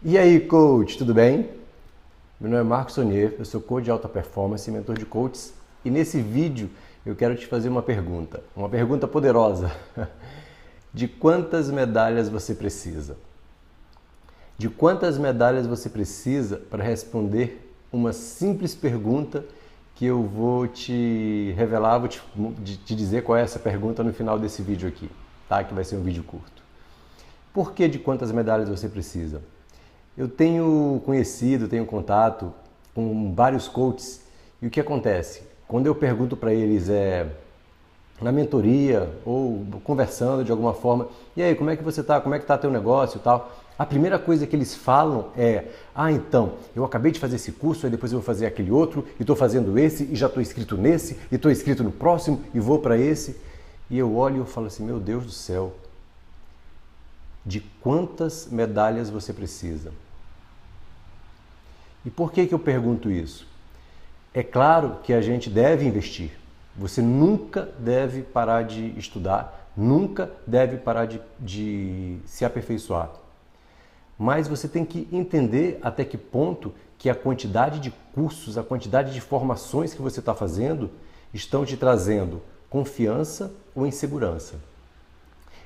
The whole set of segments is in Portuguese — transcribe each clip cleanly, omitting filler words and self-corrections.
E aí, coach, tudo bem? Meu nome é Marcos Sonier, eu sou coach de alta performance e mentor de coaches. E nesse vídeo eu quero te fazer uma pergunta poderosa. De quantas medalhas você precisa? De quantas medalhas você precisa para responder uma simples pergunta que eu vou te revelar, vou te dizer qual é essa pergunta no final desse vídeo aqui, tá? Que vai ser um vídeo curto. Por que de quantas medalhas você precisa? Eu tenho conhecido, tenho contato com vários coaches e o que acontece? Quando eu pergunto para eles na mentoria ou conversando de alguma forma, e aí, como é que você está? Como é que está teu negócio e tal? A primeira coisa que eles falam é: ah, então, eu acabei de fazer esse curso, aí depois eu vou fazer aquele outro, e estou fazendo esse, e já estou inscrito nesse, e estou inscrito no próximo, e vou para esse. E eu olho e eu falo assim: meu Deus do céu, de quantas medalhas você precisa? E por que eu pergunto isso? É claro que a gente deve investir. Você nunca deve parar de estudar, nunca deve parar de se aperfeiçoar. Mas você tem que entender até que ponto que a quantidade de cursos, a quantidade de formações que você está fazendo estão te trazendo confiança ou insegurança.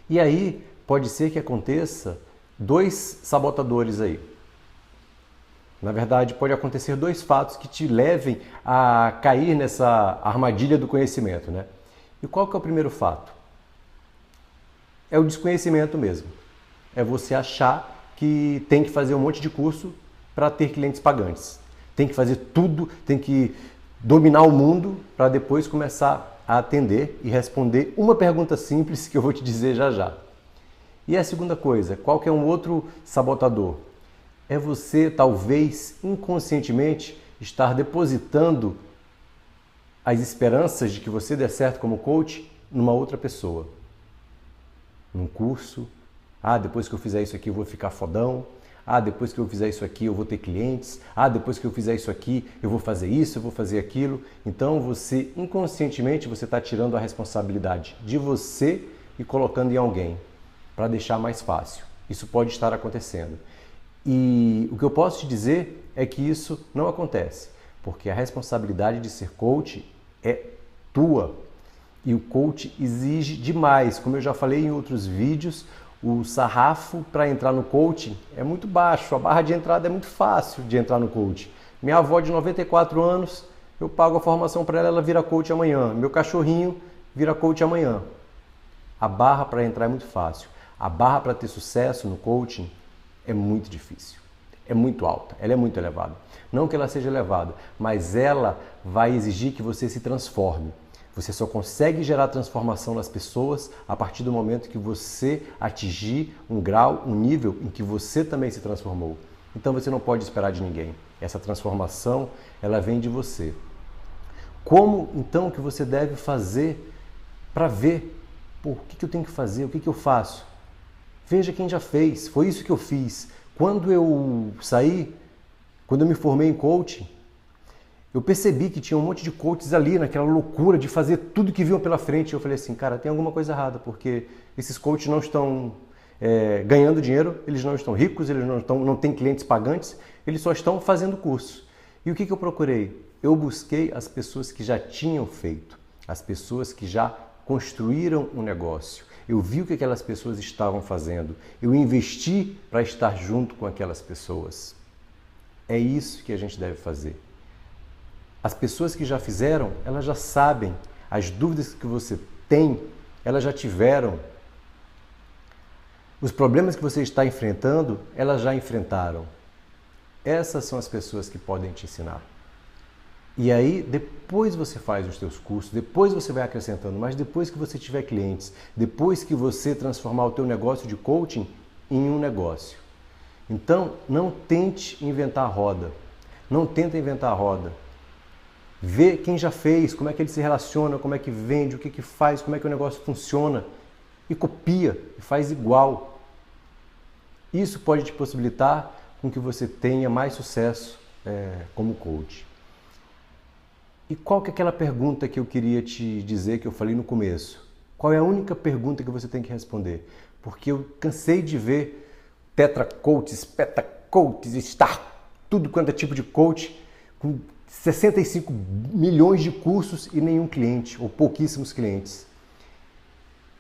E aí pode ser que aconteça dois sabotadores aí. Na verdade, pode acontecer dois fatos que te levem a cair nessa armadilha do conhecimento, né? E qual que é o primeiro fato? É o desconhecimento mesmo. É você achar que tem que fazer um monte de curso para ter clientes pagantes. Tem que fazer tudo, tem que dominar o mundo para depois começar a atender e responder uma pergunta simples que eu vou te dizer já já. E a segunda coisa, qual que é um outro sabotador? É você, talvez, inconscientemente, estar depositando as esperanças de que você dê certo como coach numa outra pessoa. Num curso. Ah, depois que eu fizer isso aqui eu vou ficar fodão. Ah, depois que eu fizer isso aqui eu vou ter clientes. Ah, depois que eu fizer isso aqui eu vou fazer isso, eu vou fazer aquilo. Então você, inconscientemente, você está tirando a responsabilidade de você e colocando em alguém para deixar mais fácil. Isso pode estar acontecendo. E o que eu posso te dizer é que isso não acontece, porque a responsabilidade de ser coach é tua. E o coach exige demais. Como eu já falei em outros vídeos, o sarrafo para entrar no coaching é muito baixo, a barra de entrada é muito fácil de entrar no coaching. Minha avó de 94 anos, eu pago a formação para ela, ela vira coach amanhã. Meu cachorrinho vira coach amanhã. A barra para entrar é muito fácil. A barra para ter sucesso no coaching é muito difícil, é muito alta, ela é muito elevada. Não que ela seja elevada, mas ela vai exigir que você se transforme. Você só consegue gerar transformação nas pessoas a partir do momento que você atingir um grau, um nível em que você também se transformou. Então você não pode esperar de ninguém. Essa transformação, ela vem de você. Como então que você deve fazer para ver, o que eu tenho que fazer, o que eu faço? Veja quem já fez, foi isso que eu fiz. Quando eu saí, quando eu me formei em coaching, eu percebi que tinha um monte de coaches ali naquela loucura de fazer tudo que viam pela frente. Eu falei assim, cara, tem alguma coisa errada, porque esses coaches não estão ganhando dinheiro, eles não estão ricos, eles não têm clientes pagantes, eles só estão fazendo curso. E o que eu procurei? Eu busquei as pessoas que já tinham feito, as pessoas que já construíram um negócio. Eu vi o que aquelas pessoas estavam fazendo. Eu investi para estar junto com aquelas pessoas. É isso que a gente deve fazer. As pessoas que já fizeram, elas já sabem. As dúvidas que você tem, elas já tiveram. Os problemas que você está enfrentando, elas já enfrentaram. Essas são as pessoas que podem te ensinar. E aí, depois você faz os teus cursos, depois você vai acrescentando, mas depois que você tiver clientes, depois que você transformar o teu negócio de coaching em um negócio. Então, não tente inventar a roda. Não tenta inventar a roda. Vê quem já fez, como é que ele se relaciona, como é que vende, o que faz, como é que o negócio funciona. E copia, e faz igual. Isso pode te possibilitar com que você tenha mais sucesso como coach. E qual que é aquela pergunta que eu queria te dizer, que eu falei no começo? Qual é a única pergunta que você tem que responder? Porque eu cansei de ver tetra coaches, coaches, está tudo quanto é tipo de coach, com 65 milhões de cursos e nenhum cliente, ou pouquíssimos clientes.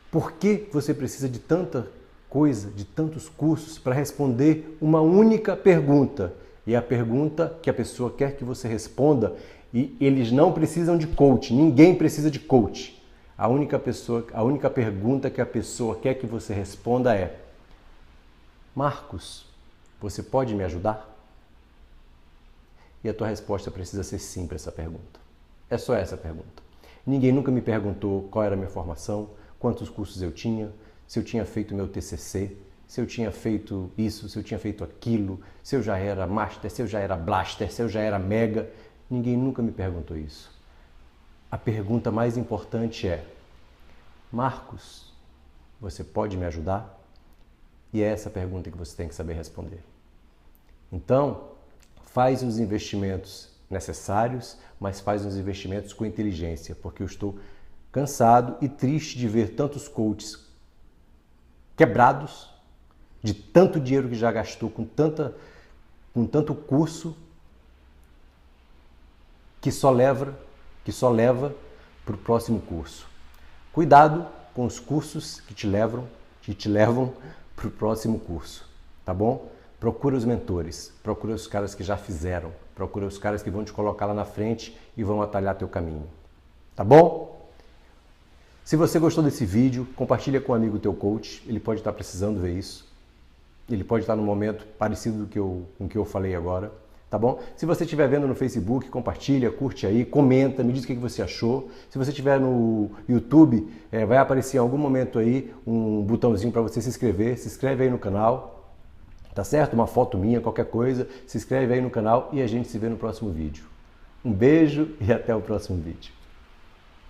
Por que você precisa de tanta coisa, de tantos cursos para responder uma única pergunta? E a pergunta que a pessoa quer que você responda, e eles não precisam de coach, ninguém precisa de coach. A única pergunta que a pessoa quer que você responda é: Marcos, você pode me ajudar? E a tua resposta precisa ser sim para essa pergunta. É só essa pergunta. Ninguém nunca me perguntou qual era a minha formação, quantos cursos eu tinha, se eu tinha feito meu TCC, se eu tinha feito isso, se eu tinha feito aquilo, se eu já era Master, se eu já era Blaster, se eu já era Mega. Ninguém nunca me perguntou isso. A pergunta mais importante é: Marcos, você pode me ajudar? E é essa pergunta que você tem que saber responder. Então, faz os investimentos necessários, mas faz os investimentos com inteligência, porque eu estou cansado e triste de ver tantos coaches quebrados, de tanto dinheiro que já gastou com tanto curso, que só leva para o próximo curso. Cuidado com os cursos que te levam para o próximo curso, tá bom? Procura os mentores, procura os caras que já fizeram, procura os caras que vão te colocar lá na frente e vão atalhar teu caminho, tá bom? Se você gostou desse vídeo, compartilha com um amigo teu coach, ele pode estar precisando ver isso, ele pode estar num momento parecido com o que eu falei agora, tá bom? Se você estiver vendo no Facebook, compartilha, curte aí, comenta, me diz o que você achou. Se você estiver no YouTube, vai aparecer em algum momento aí um botãozinho para você se inscreve aí no canal. Tá certo? Uma foto minha, qualquer coisa, se inscreve aí no canal e a gente se vê no próximo vídeo. Um beijo e até o próximo vídeo.